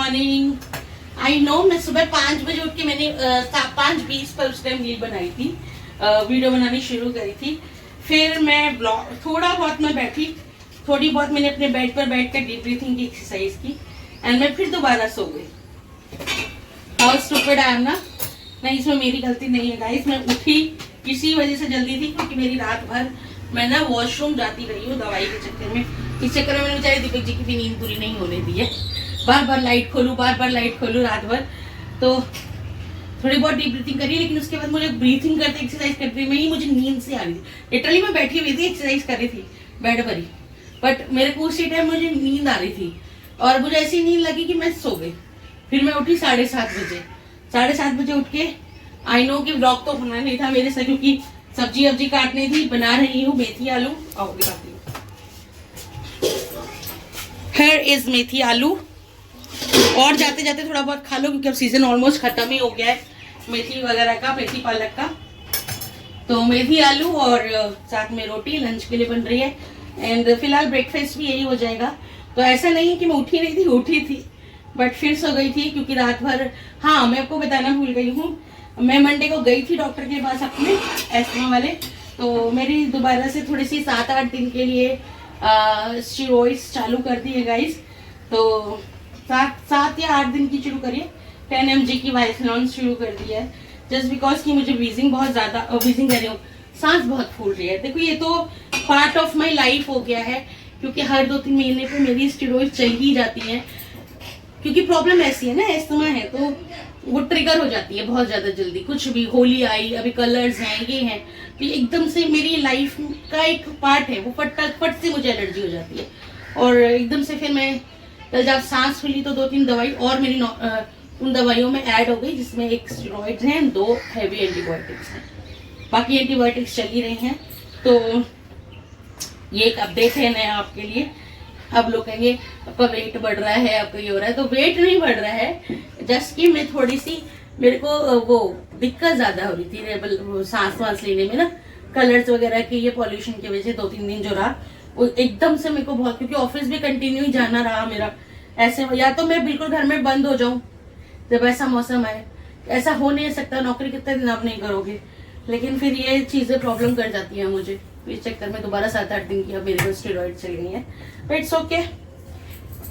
Morning. I know मैं सुबह 5 बजे उठ के मैंने 5:20 पर उस टाइम रील बनाई थी, वीडियो बनानी शुरू करी थी। फिर मैं ब्लॉग थोड़ा बहुत मैं बैठी, थोड़ी बहुत मैंने अपने बेड पर बैठ कर डीप ब्रीथिंग की एक्सरसाइज की एंड मैं फिर दोबारा सो गई। हाउ स्टूपिड आई एम ना। नहीं, इसमें मेरी गलती नहीं है गाइस। मैं उठी इसी वजह से जल्दी थी क्योंकि मेरी रात भर मैं ना वॉशरूम जाती रही हूँ दवाई के चक्कर में। इस चक्कर में मैंने बेचारे दीपक जी की भी नींद पूरी नहीं होने दी है। बार बार लाइट खोलूँ रात भर। तो थोड़ी बहुत डीप ब्रीथिंग करी, लेकिन उसके बाद मुझे ब्रीथिंग करते एक्सरसाइज करते में ही मुझे नींद से आ रही थी। लिटरली मैं बैठी हुई थी, एक्सरसाइज कर रही थी बेड पर ही, बट मेरे को उसी टाइम मुझे नींद आ रही थी और मुझे ऐसी नींद लगी कि मैं सो गई। फिर मैं उठी 7:30 बजे। 7:30 बजे उठ के आई नो कि व्लॉग तो होना नहीं था मेरे से, क्योंकि सब्जी वब्जी काटनी थी। बना रही हूँ मेथी आलू। आओ दिखाती हूँ। हियर इज मेथी आलू। और जाते जाते थोड़ा बहुत खा लो क्योंकि अब सीजन ऑलमोस्ट खत्म ही हो गया है मेथी वगैरह का, मेथी पालक का। तो मेथी आलू और साथ में रोटी लंच के लिए बन रही है। एंड फिलहाल ब्रेकफास्ट भी यही हो जाएगा। तो ऐसा नहीं है कि मैं उठी नहीं थी, उठी थी बट फिर सो गई थी क्योंकि रात भर। हाँ, मैं आपको बताना भूल गई हूँ, मैं मंडे को गई थी डॉक्टर के पास अपने एस्थमा वाले। तो मेरी दोबारा से थोड़ी सी 7-8 दिन के लिए स्टेरॉइड्स चालू कर दी है गाइस। तो 7 या 8 दिन की शुरू करिए। 10 mg की वाइसलॉन शुरू कर दिया है जस्ट बिकॉज कि मुझे वीजिंग बहुत ज्यादा, वीजिंग कर रही हूँ, सांस बहुत फूल रही है। देखो ये तो पार्ट ऑफ माई लाइफ हो गया है क्योंकि हर 2-3 महीने पे मेरी स्टेरॉइड चल ही जाती है क्योंकि प्रॉब्लम ऐसी है ना, एस्थमा है तो वो ट्रिगर हो जाती है बहुत ज्यादा जल्दी। कुछ भी, होली आई, अभी कलर्स हैं, ये हैं, तो एकदम से मेरी लाइफ का एक पार्ट है, वो फट से मुझे एलर्जी हो जाती है। और एकदम से फिर मैं कल जब सांस फूली तो 2-3 दवाई और मेरी उन दवाइयों में ऐड हो गई, जिसमें एक स्टेरॉइड्स हैं, 2 हैवी एंटीबायोटिक्स हैं। बाकी एंटीबायोटिक्स चल ही रही हैं। तो ये एक अपडेट है नया आपके लिए। अब लोग कहेंगे आपका वेट बढ़ रहा है, आपका ये हो रहा है, तो वेट नहीं बढ़ रहा है, जस्ट कि मैं थोड़ी सी, मेरे को वो दिक्कत ज्यादा हो रही थी सांस लेने में ना, कलर्स वगैरह की, ये पॉल्यूशन की वजह से 2-3 दिन जो रहा वो एकदम से मेरे को बहुत, क्योंकि ऑफिस भी कंटिन्यू ही जाना रहा मेरा। ऐसे या तो मैं बिल्कुल घर में बंद हो जाऊं जब ऐसा मौसम आए, ऐसा हो नहीं सकता, नौकरी कितने दिन आप नहीं करोगे, लेकिन फिर ये चीजें प्रॉब्लम कर जाती है मुझे। इस चक्कर में दोबारा 7-8 दिन की अब मेरे को स्टेरॉइड चल गई है। But it's okay,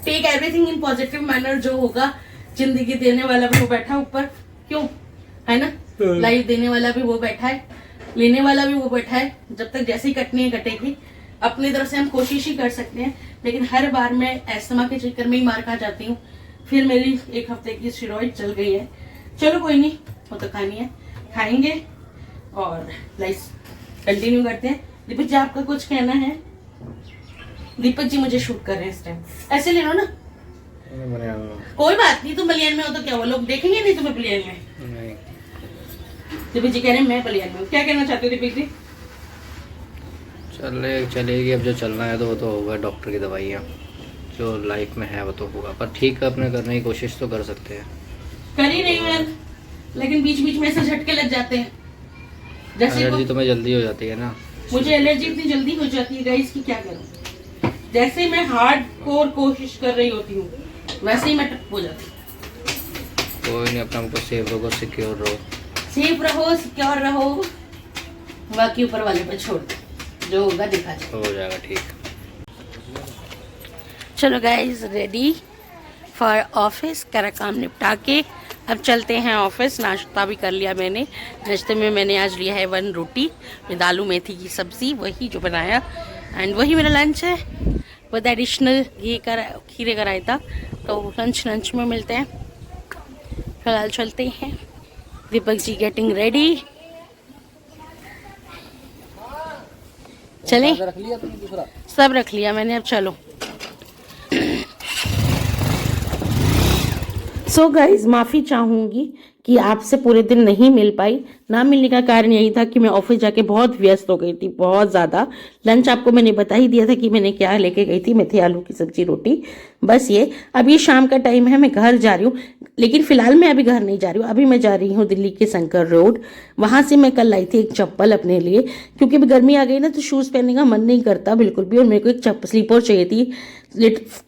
take everything in positive manner. जो होगा, जिंदगी देने वाला भी वो बैठा ऊपर, क्यों है ना, लाइफ देने वाला भी वो बैठा है, लेने वाला भी वो बैठा है। जब तक जैसे ही कटनी है कटेगी। अपनी तरफ से हम कोशिश ही कर सकते हैं, लेकिन हर बार मैं एस्थमा के चक्कर में ही मार खा जाती हूँ। फिर मेरी 1 हफ्ते की स्टेरॉइड चल गई है। चलो कोई नहीं, वो तो खानी है, खाएंगे और लाइफ कंटिन्यू करते हैं। दीपक जी आपका कुछ कहना है? दीपक जी मुझे शूट कर रहे हैं इस टाइम, ऐसे ले लो ना। कोई बात नहीं, तुम बलियान में हो तो क्या हुआ, लोग देखेंगे नहीं तुम्हें बलियान में। दीपक जी कह रहे हैं मैं बलियान में हूँ। क्या कहना चाहते हो दीपक जी? चलेगी, अब जो चलना है तो वो तो होगा। डॉक्टर की दवाइयाँ जो लाइफ में है वो तो होगा, पर ठीक है, अपने करने की कोशिश तो कर सकते हैं। कर ही नहीं मैं, लेकिन बीच बीच में ऐसे झटके लग जाते हैं। जैसे एलर्जी तुम्हें जल्दी हो जाती है ना। मुझे एलर्जी इतनी जल्दी हो जाती है गाइस कि क्या करूं। जैसे मैं हार्डकोर कोशिश कर रही होती हूँ वैसे ही मैं टप हो जाती हूँ। कोई नहीं, अपना को सेफ रहो, सिक्योर रहो, सेफ रहो, सिक्योर रहो, बाकी ऊपर वाले पे छोड़ दो, जो होगा दिखा जाए, हो जाएगा ठीक। चलो गाइस, रेडी फॉर ऑफिस। सारा काम निपटा के अब चलते हैं ऑफिस। नाश्ता भी कर लिया मैंने। नाश्ते में मैंने आज लिया है 1 रोटी विद आलू मेथी की सब्ज़ी, वही जो बनाया, एंड वही मेरा लंच है विद एडिशनल खीरे का रायता। तो लंच में मिलते हैं। फिलहाल चलते हैं। Deepak ji getting ready. चलें? रख लिया तुमने दूसरा? सब रख लिया मैंने, अब चलो। सो गाइज माफ़ी चाहूँगी कि आपसे पूरे दिन नहीं मिल पाई। ना मिलने का कारण यही था कि मैं ऑफिस जाके बहुत व्यस्त हो गई थी, बहुत ज़्यादा। लंच आपको मैंने बता ही दिया था कि मैंने क्या लेके गई थी, मेथी आलू की सब्जी रोटी, बस ये। अब ये शाम का टाइम है, मैं घर जा रही हूँ, लेकिन फिलहाल मैं अभी घर नहीं जा रही हूँ। अभी मैं जा रही हूँ दिल्ली के शंकर रोड। वहाँ से मैं कल लाई थी एक चप्पल अपने लिए, क्योंकि अभी गर्मी आ गई ना, तो शूज़ पहनने का मन नहीं करता बिल्कुल भी। और मेरे को एक चप्पल स्लीपर चाहिए थी,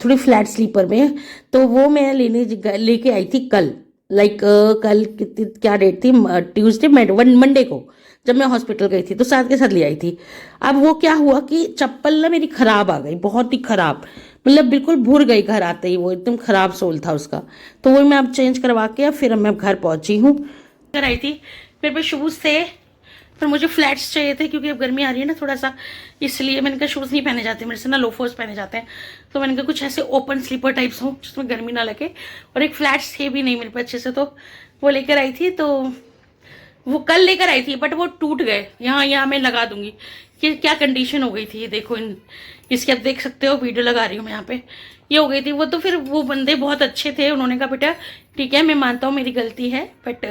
थोड़ी फ्लैट स्लीपर में, तो वो मैं लेके आई थी कल। कल कितनी क्या डेट थी, ट्यूसडे मंडे को जब मैं हॉस्पिटल गई थी, तो साथ के साथ ले आई थी। अब वो क्या हुआ कि चप्पल ना मेरी खराब आ गई, बहुत ही खराब, मतलब बिल्कुल भूर गई घर आते ही, वो एकदम खराब सोल था उसका। तो वो मैं अब चेंज करवा के फिर अब मैं घर पहुंची हूँ। घर आई थी, मेरे पे शूज़ थे, पर मुझे फ्लैट्स चाहिए थे क्योंकि अब गर्मी आ रही है ना थोड़ा सा, इसलिए मैंने कहा शूज़ नहीं पहने जाते मेरे से ना, लोफर्स पहने जाते हैं। तो मैंने कहा कुछ ऐसे ओपन स्लीपर टाइप्स हों जिसमें गर्मी ना लगे, और एक फ्लैट्स थे भी नहीं मेरे पे अच्छे से, तो वो लेकर आई थी। तो वो कल लेकर आई थी, बट वो टूट गए। यहाँ मैं लगा दूंगी कि क्या कंडीशन हो गई थी, ये देखो इसके आप देख सकते हो, वीडियो लगा रही हूँ मैं यहाँ पे, ये हो गई थी वो। तो फिर वो बंदे बहुत अच्छे थे, उन्होंने कहा बेटा ठीक है, मैं मानता हूँ मेरी गलती है, बट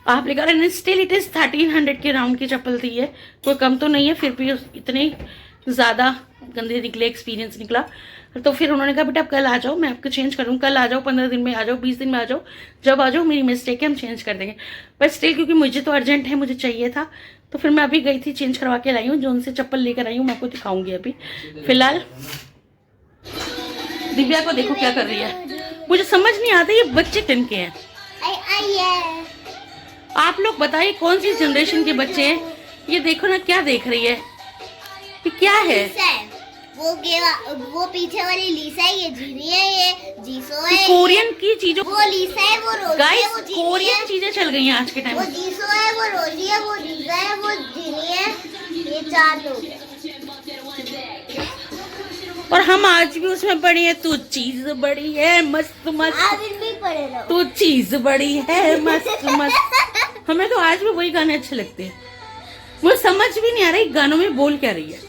आप लेकर, स्टिल इट इज़ 1300 के राउंड की चप्पल थी ये, कोई कम तो नहीं है, फिर भी इतने ज़्यादा गंदे निकले, एक्सपीरियंस निकला। तो फिर उन्होंने कहा बेटा आप कल आ जाओ, मैं आपको चेंज करूँ, कल आ जाओ, 15 दिन में आ जाओ, 20 दिन में आ जाओ, जब आ जाओ, मेरी मिस्टेक है, हम चेंज कर देंगे। बट स्टिल क्योंकि मुझे तो अर्जेंट है, मुझे चाहिए था, तो फिर मैं अभी गई थी, चेंज करवा के लाई हूँ। जो उनसे चप्पल लेकर आई हूँ मैं आपको दिखाऊंगी अभी। फिलहाल दिव्या को देखो क्या कर रही है, मुझे समझ नहीं आता ये बच्चे किन के हैं। आप लोग बताइए कौन सी जनरेशन के बच्चे हैं, ये देखो ना क्या देख रही है, ये क्या है। वो पीछे वाली लीसा है, ये जीनी है, ये जीसो है, कोरियन की चीजों, वो लीसा है, वो रोजी है, वो जीनी कोरियन है, चीजें चल गई हैं आज के टाइम वो में। जीसो है, वो रोजी है, वो लीसा है, वो जीनी है, ये 4 लोग हैं। और हम आज भी उसमें पड़ी है, तू चीज बड़ी है मस्त मस्त, आप भी पढ़े रहो। तू चीज बड़ी है मस्त मस्त। हमें तो आज भी वही गाने अच्छे लगते हैं। मुझे समझ भी नहीं आ रहा है गानों में बोल क्या रही है,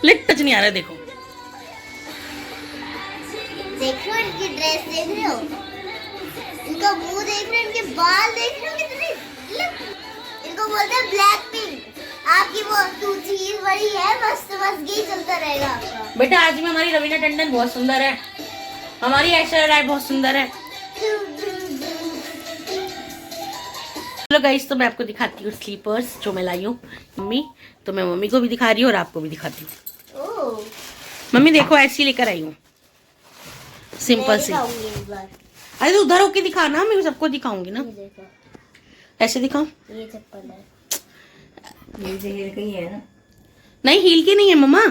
लिट टच नहीं आ रहा है। देखो देख रहे हो इनकी ड्रेस, देख रहे हो इनका मुंह, देख रहे हो इनके बाल, देख रहे हो कितने, इनको बोलते हैं ब्लैक पिंक। आपकी वो तू चीज बड़ी है मस्त मस्त, ये चलता रहेगा आपका। बेटा आज भी हमारी रवीना टंडन बहुत सुंदर है, हमारी ऐश्वर्या राय बहुत सुंदर है। चलो गाइस, तो मैं आपको दिखाती हूँ स्लीपर्स जो मैं लाई हूँ मम्मी, तो मैं मम्मी को भी दिखा रही हूँ और आपको भी दिखाती हूँ। मम्मी देखो ऐसी लेकर आई हूँ, सिंपल सी। अरे तो उधर होके दिखाना, मैं सबको दिखाऊंगी ना, ऐसे दिखाऊं। ये चप्पल है, ये हील की है ना? नहीं हील की नहीं है मम्मा,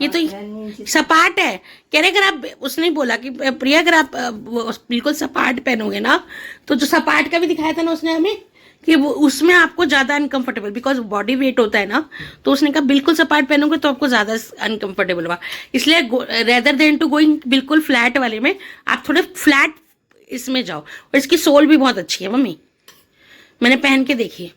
ये तो सपाट है। कह रहे अगर आप, उसने बोला कि प्रिया अगर आप बिल्कुल सपाट पहनोगे ना, तो जो सपाट का भी दिखाया था ना उसने हमें, कि वो उसमें आपको ज्यादा अनकंफर्टेबल, बिकॉज बॉडी वेट होता है ना, तो उसने कहा बिल्कुल सपाट पहनोगे तो आपको ज्यादा अनकंफर्टेबल होगा। इसलिए रेदर देन टू गोइंग बिल्कुल फ्लैट वाले में, आप थोड़े फ्लैट इसमें जाओ। और इसकी सोल भी बहुत अच्छी है मम्मी, मैंने पहन के देखी।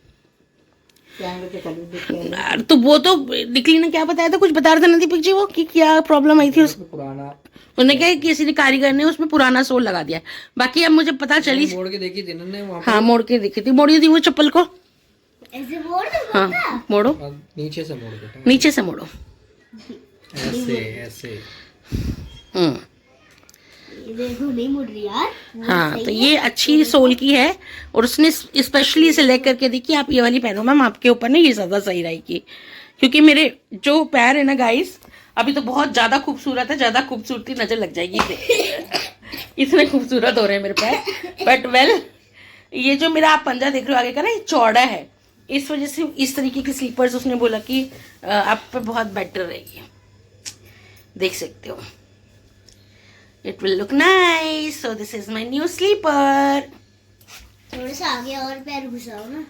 तो वो तो निकली ना, क्या बताया था, कुछ बता रहा था ना दीपक जी वो, कि क्या प्रॉब्लम आई थी उसमें। पुराना उन्होंने कहा किसी ने कारीगर ने उसमें पुराना सोल लगा दिया। बाकी अब मुझे पता चली, मोड़ के देखी थी इन्होंने वहाँ पे। हाँ मोड़ के देखी थी, मोड़ी थी वो चप्पल को। ऐसे मोड़ दो। हाँ मोड़ो, नीचे से मोड़ के, नीचे से मोड़ो, ऐसे ऐसे। ये देखो नहीं मुड़ रही यार। हाँ तो ये अच्छी सोल की है, और उसने स्पेशली इसे लेकर के देखी आप ये वाली पहनो मैम, आपके ऊपर ना ये ज्यादा सही रहेगी, क्योंकि मेरे जो पैर है ना गाइस अभी तो बहुत ज्यादा खूबसूरत है, ज्यादा खूबसूरती नजर लग जाएगी इसे। इतने खूबसूरत हो रहे हैं मेरे पैर, बट वेल ये जो मेरा आप पंजा देख रहे हो आगे का ना, ये चौड़ा है, इस वजह से इस तरीके की स्लीपर्स उसने बोला कि आप पे बहुत बेटर रहेगी, देख सकते हो। It will look nice. So this is my new sleeper. थोड़ा सा आगे और पैर घुसाओ ना।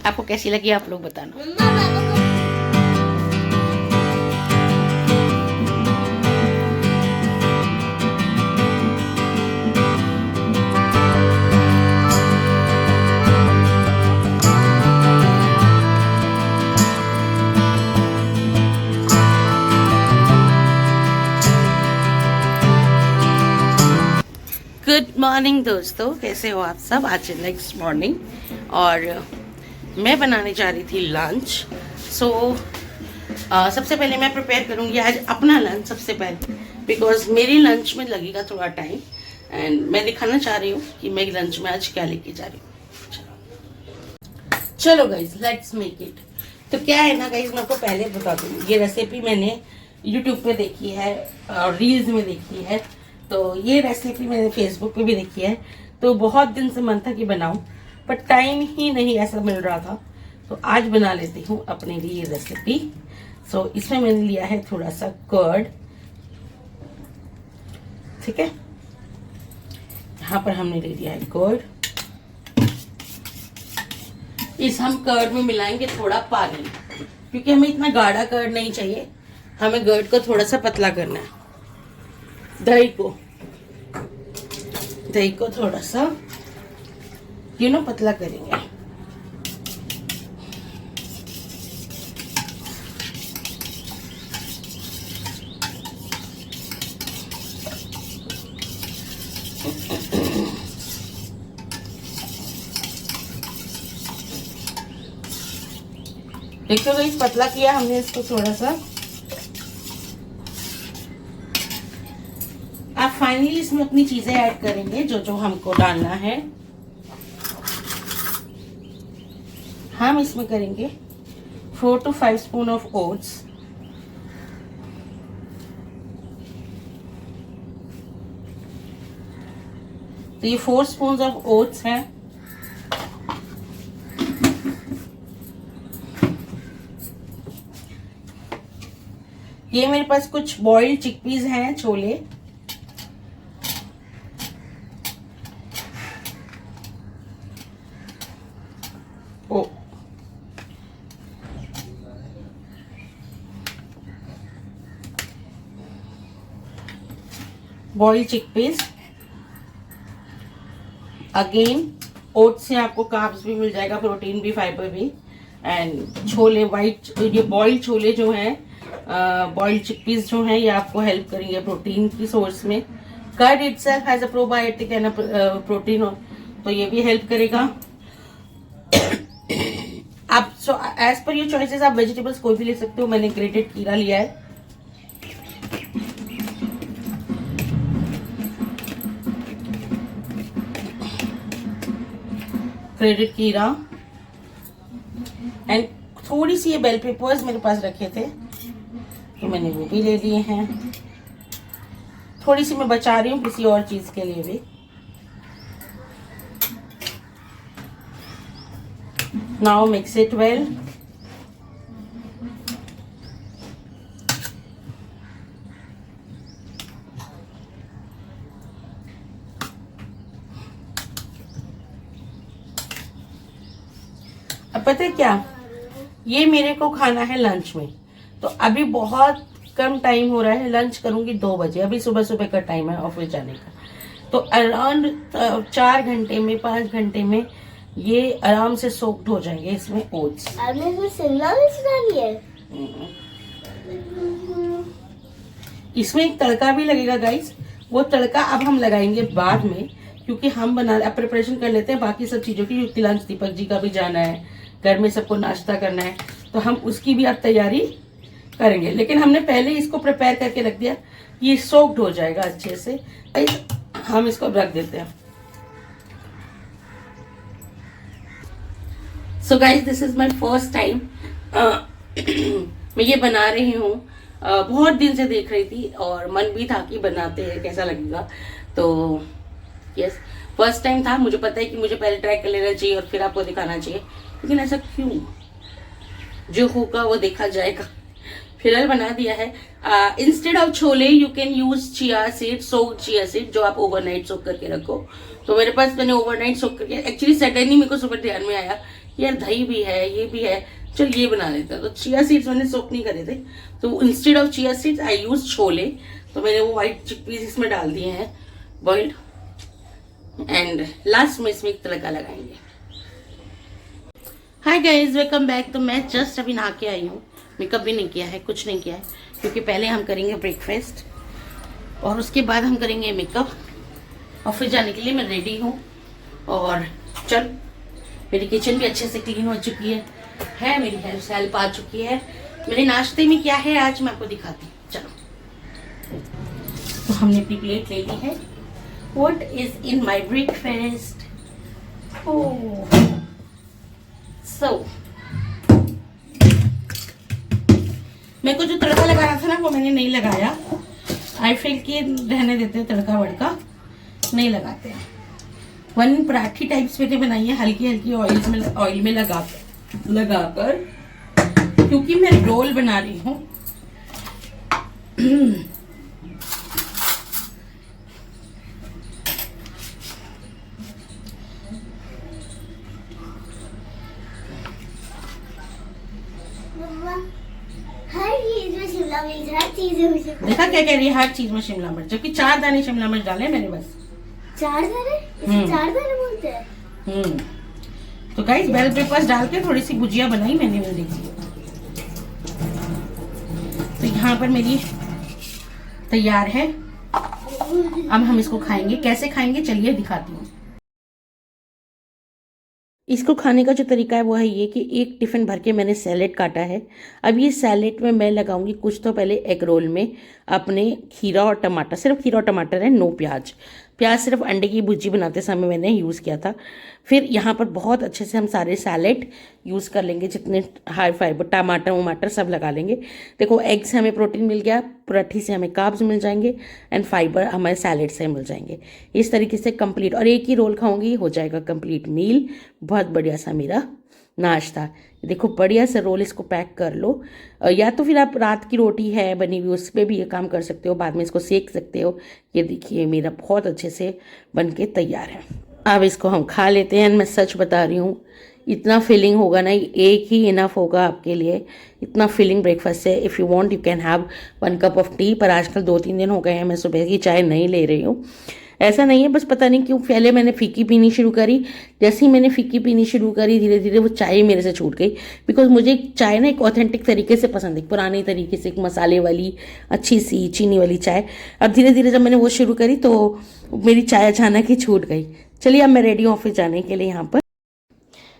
आपको कैसी लगी आप लोग बताना। मम्मा पापा को मॉर्निंग दोस्तों, कैसे हो आप सब। आज नेक्स्ट मॉर्निंग और मैं बनाने जा रही थी लंच। सबसे पहले मैं प्रिपेयर करूँगी आज अपना लंच सबसे पहले, बिकॉज मेरी लंच में लगेगा थोड़ा टाइम एंड मैं दिखाना चाह रही हूँ कि मैं लंच में आज क्या लेके जा रही हूँ। चलो गाइज, लेट्स मेक इट। तो क्या है ना गाइज, मैं आपको पहले बता दूँ, ये रेसिपी मैंने यूट्यूब पे देखी है और रील्स में देखी है। तो ये रेसिपी मैंने फेसबुक पे भी देखी है। तो बहुत दिन से मन था कि बनाऊं, पर टाइम ही नहीं ऐसा मिल रहा था। तो आज बना लेती हूँ अपने लिए ये रेसिपी। इसमें मैंने लिया है थोड़ा सा कर्ड, ठीक है। यहाँ पर हमने ले लिया है कर्ड। इस हम कर्ड में मिलाएंगे थोड़ा पानी, क्योंकि हमें इतना गाढ़ा कर्ड नहीं चाहिए, हमें कर्ड को थोड़ा सा पतला करना है। दही को थोड़ा सा पतला करेंगे। देखो गाइस, पतला किया हमने इसको थोड़ा सा। अब फाइनली इसमें अपनी चीजें ऐड करेंगे जो जो हमको डालना है। हम इसमें करेंगे 4 to 5 स्पून ऑफ ओट्स। तो ये 4 स्पून ऑफ ओट्स हैं। ये मेरे पास कुछ बॉइल्ड चिकपीस हैं, chole. Boiled chickpeas. Again oats से आपको कार्ब्स भी मिल जाएगा, प्रोटीन भी, फाइबर भी। एंड छोले वाइट, ये बॉइल्ड छोले जो हैं, बॉइल्ड चिकपीस जो हैं, ये आपको हेल्प करेंगे प्रोटीन की सोर्स में। Curd itself has a probiotic and protein, तो ये भी हेल्प करेगा। आप एज पर योर चॉइसेस आप वेजिटेबल्स कोई भी ले सकते हो। मैंने ग्रेटेड खीरा लिया है। ग्रेटेड खीरा एंड थोड़ी सी ये बेल पेपर्स मेरे पास रखे थे, तो मैंने वो भी ले लिए हैं। थोड़ी सी मैं बचा रही हूँ किसी और चीज के लिए भी। Now mix it well. अब पता है क्या, ये मेरे को खाना है लंच में। तो अभी बहुत कम टाइम हो रहा है, लंच करूंगी 2 बजे। अभी सुबह सुबह का टाइम है ऑफिस जाने का। तो अराउंड 4 घंटे में, 5 घंटे में ये आराम से सोक्ड हो जाएंगे इसमें ओट्स। आपने इसमें शिमला मिर्च डाली है? इसमें एक तड़का भी लगेगा गाइस। वो तड़का अब हम लगाएंगे बाद में, क्योंकि हम प्रिपरेशन कर लेते हैं बाकी सब चीजों की। क्योंकि लंच दीपक जी का भी जाना है, घर में सबको नाश्ता करना है, तो हम उसकी भी अब तैयारी करेंगे। लेकिन हमने पहले इसको प्रिपेयर करके रख दिया, ये सोक्ड हो जाएगा अच्छे से। हम इसको रख देते हैं। So guys, this is my first time. मैं ये बना रही हूँ। बहुत दिन से देख रही थी और मन भी था कि बनाते हैं, कैसा लगेगा। तो यस, फर्स्ट टाइम था। मुझे पता है कि मुझे पहले ट्राई कर लेना चाहिए और फिर आपको दिखाना चाहिए, लेकिन ऐसा क्यों? जो होगा वो देखा जाएगा। फिलहाल बना दिया है। Instead of chole you can use chia seed, soaked chia seed, जो आप ओवरनाइट सोक करके रखो। तो मेरे पास मैंने ओवरनाइट सोक करके, एक्चुअली सडनली मेरे को सुबह ध्यान में आया यार दही भी है, ये भी है, चल ये बना लेता। तो चिया सीड्स मैंने सोक नहीं करे थे, तो instead of chia seeds I use chole. तो मैंने वो व्हाइट चिकपीस इसमें डाल दिए हैं बॉइल्ड। एंड लास्ट में इसमें एक तड़का लगाएंगे। Hi guys, welcome back. तो मैं जस्ट अभी नहा के आई हूँ। मेकअप भी नहीं किया है, कुछ नहीं किया है, क्योंकि पहले हम करेंगे ब्रेकफास्ट और उसके बाद हम करेंगे मेकअप। ऑफिस जाने के लिए मैं रेडी हूँ। और चल, मेरी किचन भी अच्छे से क्लीन हो चुकी है मेरी हेल्प आ चुकी है। मेरे नाश्ते में क्या है आज मैं आपको दिखाती हूँ, चलो। तो हमने अपनी प्लेट ले ली है। What is in my breakfast? So मेरे को जो तड़का लगाना था ना वो मैंने नहीं लगाया। आई फील कि रहने देते, तड़का वड़का नहीं लगाते हैं। 1 पराठी टाइप्स मैंने बनाई है, हल्की हल्की ऑयल में लगाकर, क्योंकि मैं रोल बना रही हूँ। मम्मा, हर चीज में शिमला मिर्च, हर चीज में शिमला देखा क्या कह रही है? हर चीज में शिमला मिर्च, जबकि 4 दाने शिमला मिर्च डाले मैंने बस। 4 दाने? इसे 4 दाने बोलते हैं? तो गाइस बेल पेपर्स डाल के थोड़ी सी भुजिया बनाई मैंने, वो देखिए। तो यहाँ पर मेरी तैयार है। अब हम इसको खाएंगे। कैसे खाएंगे चलिए दिखाती हूँ। इसको खाने का जो तरीका है वो है ये कि एक टिफ़िन भर के मैंने सैलेड काटा है। अब ये सैलेड में मैं लगाऊंगी कुछ तो पहले एग रोल में अपने खीरा और टमाटर, सिर्फ खीरा और टमाटर है, नो प्याज। प्याज सिर्फ अंडे की भुर्जी बनाते समय मैंने यूज़ किया था। फिर यहाँ पर बहुत अच्छे से हम सारे सैलेड यूज़ कर लेंगे, जितने हाई फाइबर टमाटर वमाटर सब लगा लेंगे। देखो एग से हमें प्रोटीन मिल गया, पराठी से हमें कार्ब्स मिल जाएंगे एंड फाइबर हमारे सैलेड से मिल जाएंगे। इस तरीके से कंप्लीट, और एक ही रोल खाऊंगी हो जाएगा कंप्लीट मील। बहुत बढ़िया सा मेरा नाश्ता। देखो बढ़िया से रोल इसको पैक कर लो, या तो फिर आप रात की रोटी है बनी हुई उस पर भी ये काम कर सकते हो, बाद में इसको सेक सकते हो। ये देखिए मेरा बहुत अच्छे से बन के तैयार है। अब इसको हम खा लेते हैं। मैं सच बता रही हूँ, इतना फीलिंग होगा ना, एक ही इनफ होगा आपके लिए। इतना फीलिंग ब्रेकफास्ट है। If you want you can have 1 cup of T. पर आजकल 2-3 दिन हो गए हैं मैं सुबह की चाय नहीं ले रही हूँ। ऐसा नहीं है, बस पता नहीं क्यों पहले मैंने फीकी पीनी शुरू करी। जैसे ही मैंने फीकी पीनी शुरू करी धीरे धीरे वो चाय मेरे से छूट गई। बिकॉज मुझे चाय ना एक ऑथेंटिक तरीके से पसंद है, पुरानी तरीके से, एक मसाले वाली अच्छी सी चीनी वाली चाय। अब धीरे धीरे जब मैंने वो शुरू करी तो मेरी चाय अचानक ही छूट गई। चलिए अब मैं रेडी हूँ ऑफिस जाने के लिए। यहाँ पर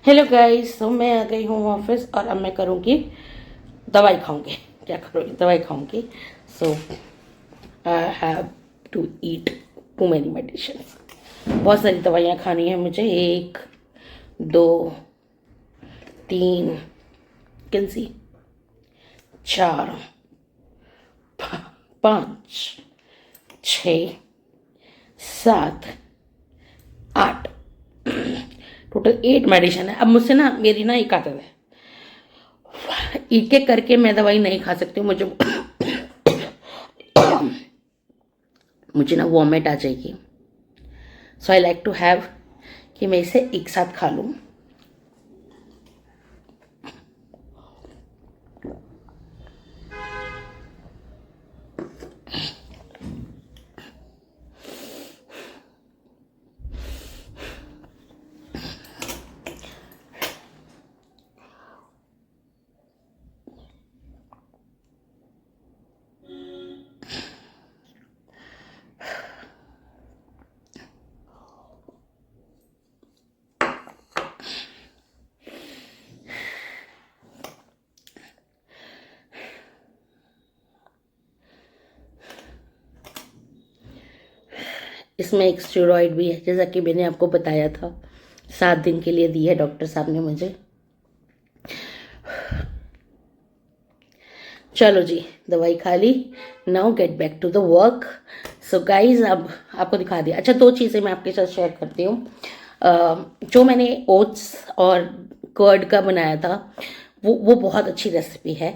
हेलो गाइस, तो मैं आ गई हूँ ऑफिस और अब मैं करूँगी दवाई खाऊँगी। क्या करूँगी? दवाई खाऊँगी। So I have to eat too many medicines. बहुत सारी दवाइयाँ खानी है मुझे। 1 2 3 कैन सी 4 5 6 7 8 टोटल 8 मेडिसिन है। अब मुझसे ना मेरी ना एक आदत है, एक एक करके मैं दवाई नहीं खा सकती हूँ। मुझे ना वॉमिट आ जाएगी। सो आई लाइक टू हैव कि मैं इसे एक साथ खा लूँ। इसमें एक स्टेरॉइड भी है, जैसा कि मैंने आपको बताया था। 7 दिन के लिए दी है डॉक्टर साहब ने मुझे। चलो जी, दवाई खा ली। Now get back to the work. So guys अब आपको दिखा दिया। अच्छा, 2 चीज़ें मैं आपके साथ शेयर करती हूँ। जो मैंने ओट्स और कर्ड का बनाया था वो बहुत अच्छी रेसिपी है,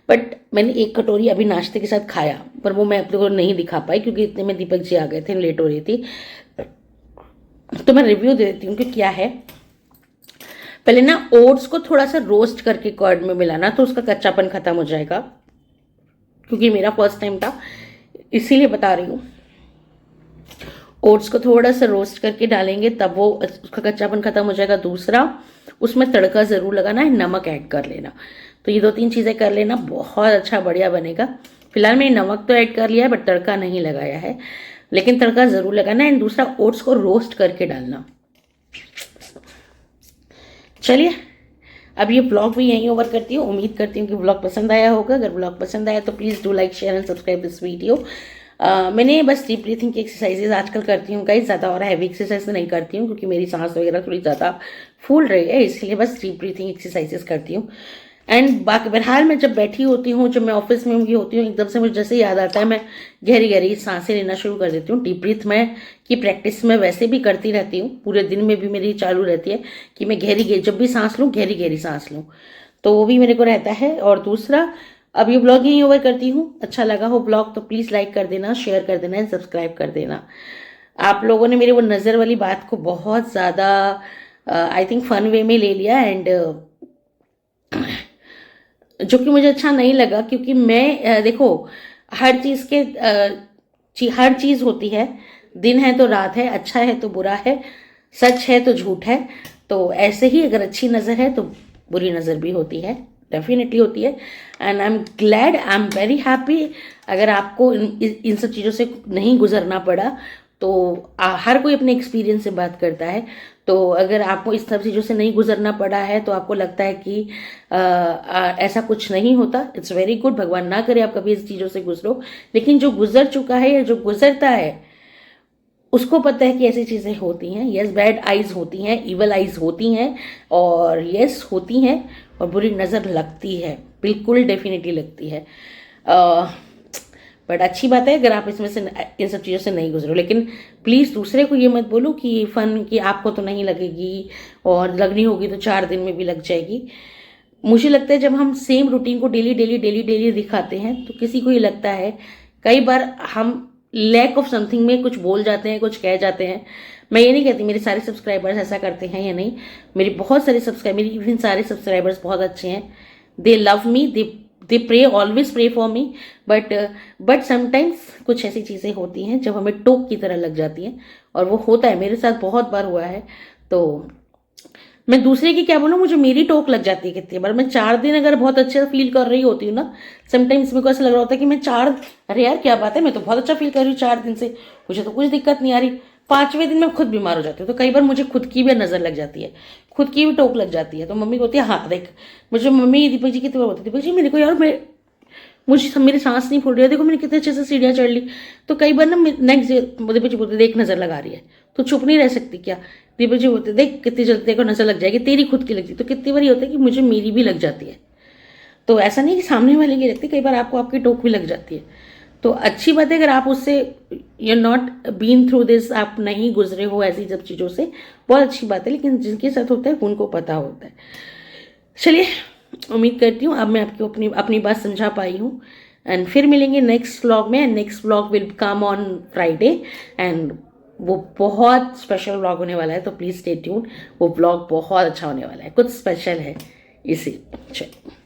बट मैंने 1 कटोरी अभी नाश्ते के साथ खाया, पर वो मैं आप लोगों को नहीं दिखा पाई क्योंकि इतने में दीपक जी आ गए थे, लेट हो रही थी। तो मैं रिव्यू दे देती हूँ कि क्या है। पहले ना ओट्स को थोड़ा सा रोस्ट करके कर्ड में मिलाना, तो उसका कच्चापन खत्म हो जाएगा, क्योंकि मेरा फर्स्ट टाइम था इसीलिए बता रही हूँ। ओट्स को थोड़ा सा रोस्ट करके डालेंगे तब वो उसका कच्चापन खत्म हो जाएगा। दूसरा, उसमें तड़का ज़रूर लगाना है, नमक ऐड कर लेना। तो ये 2-3 चीज़ें कर लेना, बहुत अच्छा बढ़िया बनेगा। फिलहाल मैंने नमक तो ऐड कर लिया है बट तड़का नहीं लगाया है। लेकिन तड़का ज़रूर लगाना। एंड दूसरा, ओट्स को रोस्ट करके डालना। चलिए अब ये ब्लॉग भी यहीं ओवर करती हूँ। उम्मीद करती हूँ कि ब्लॉग पसंद आया होगा। अगर ब्लॉग पसंद आया तो please do like, share and subscribe this video. मैंने बस डीप ब्रीथिंग की एक्सरसाइजेज आजकल करती हूँ गाइस, ज़्यादा और हैवी एक्सरसाइज नहीं करती हूँ क्योंकि मेरी सांस वगैरह थोड़ी ज़्यादा फूल रही है, इसलिए बस डीप ब्रीथिंग एक्सरसाइजेज करती हूँ। एंड बाकी बहरहाल मैं जब बैठी होती हूँ, जब मैं ऑफिस में होती हूँ, एकदम से मुझे जैसे याद आता है मैं गहरी गहरी सांसें लेना शुरू कर देती हूँ। डीप ब्रीथ में की प्रैक्टिस मैं वैसे भी करती रहती हूँ, पूरे दिन में भी मेरी चालू रहती है कि मैं जब भी सांस लूँ गहरी गहरी सांस लूँ, तो वो भी मेरे को रहता है। और दूसरा, अब ये ब्लॉग यहीं ओवर करती हूँ। अच्छा लगा हो ब्लॉग तो प्लीज़ लाइक कर देना, शेयर कर देना एंड सब्सक्राइब कर देना। आप लोगों ने मेरे वो नज़र वाली बात को बहुत ज़्यादा आई थिंक फन वे में ले लिया, एंड जो कि मुझे अच्छा नहीं लगा, क्योंकि मैं देखो हर चीज़ के हर चीज़ होती है, दिन है तो रात है, अच्छा है तो बुरा है, सच है तो झूठ है। तो ऐसे ही अगर अच्छी नज़र है तो बुरी नज़र भी होती है, डेफिनेटली होती है। And I am glad, I am very happy अगर आपको इन सब चीज़ों से नहीं गुजरना पड़ा। तो हर कोई अपने एक्सपीरियंस से बात करता है, तो अगर आपको इस सब चीज़ों से नहीं गुजरना पड़ा है तो आपको लगता है कि ऐसा कुछ नहीं होता, इट्स वेरी गुड। भगवान ना करे आप कभी इस चीज़ों से गुजरो, लेकिन जो गुजर चुका है या जो गुजरता है उसको पता है कि ऐसी चीज़ें होती हैं। यस, बैड आइज़ होती हैं, इवल आइज़ होती हैं, और यस होती हैं, और बुरी नज़र लगती है, बिल्कुल डेफिनेटली लगती है। बट अच्छी बात है अगर आप इसमें से इन सब चीज़ों से नहीं गुजरो। लेकिन प्लीज़ दूसरे को ये मत बोलो कि फ़न कि आपको तो नहीं लगेगी और लगनी होगी तो 4 दिन में भी लग जाएगी। मुझे लगता है जब हम सेम रूटीन को डेली दिखाते हैं तो किसी को ये लगता है, कई बार हम लैक ऑफ समथिंग में कुछ बोल जाते हैं, कुछ कह जाते हैं। मैं ये नहीं कहती मेरे सारे सब्सक्राइबर्स ऐसा करते हैं या नहीं, मेरी बहुत सारे मेरी इवन सारे सब्सक्राइबर्स बहुत अच्छे हैं, they love me, they pray, always pray for me. But sometimes कुछ ऐसी चीज़ें होती हैं जब हमें टोक की तरह लग जाती हैं, और वो होता है, मेरे साथ बहुत बार हुआ है। तो मैं दूसरे की क्या बोलूँ, मुझे मेरी टोक लग जाती है कितनी बार। मैं 4 दिन अगर बहुत अच्छा फील कर रही होती हूँ ना, समटाइम्स मेरे को ऐसा लग रहा होता है कि मैं 4, अरे यार क्या बात है, मैं तो बहुत अच्छा फील कर रही हूँ 4 दिन से, मुझे तो कुछ दिक्कत नहीं आ रही। 5वें दिन मैं खुद बीमार हो जाती हूँ। तो कई बार मुझे खुद की भी नज़र लग जाती है, खुद की भी टोक लग जाती है। तो मम्मी होती है, हाँ देख, मुझे मम्मी दीपक जी कितनी बार बोलती, दीपक जी मेरे को यार मुझे मेरी सांस नहीं फूल रही है, देखो मैंने कितने अच्छे से सीढ़ियाँ चढ़ ली। तो कई बार ना नेक्स्ट दीपक जी बोलते, देख नज़र लगा रही है, तो चुप नहीं रह सकती क्या। दीपक जी बोलते, देख कितनी जल्दी देखो नज़र लग जाएगी, तेरी खुद की लगती। तो कितनी बार ये होता है कि मुझे मेरी भी लग जाती है। तो ऐसा नहीं कि सामने वाले की लगती, कई बार आपको आपकी टोक भी लग जाती है। तो अच्छी बात है अगर आप उससे you not been through this, आप नहीं गुजरे हो ऐसी सब चीज़ों से, बहुत अच्छी बात है। लेकिन जिनके साथ होता है उनको पता होता है। चलिए, उम्मीद करती हूँ अब मैं आपको अपनी बात समझा पाई हूँ। एंड फिर मिलेंगे नेक्स्ट व्लॉग में। Next vlog will come on Friday, and वो बहुत स्पेशल व्लॉग होने वाला है, तो प्लीज़ स्टे ट्यून। वो व्लॉग बहुत अच्छा होने वाला है, कुछ स्पेशल है इसी। चलिए।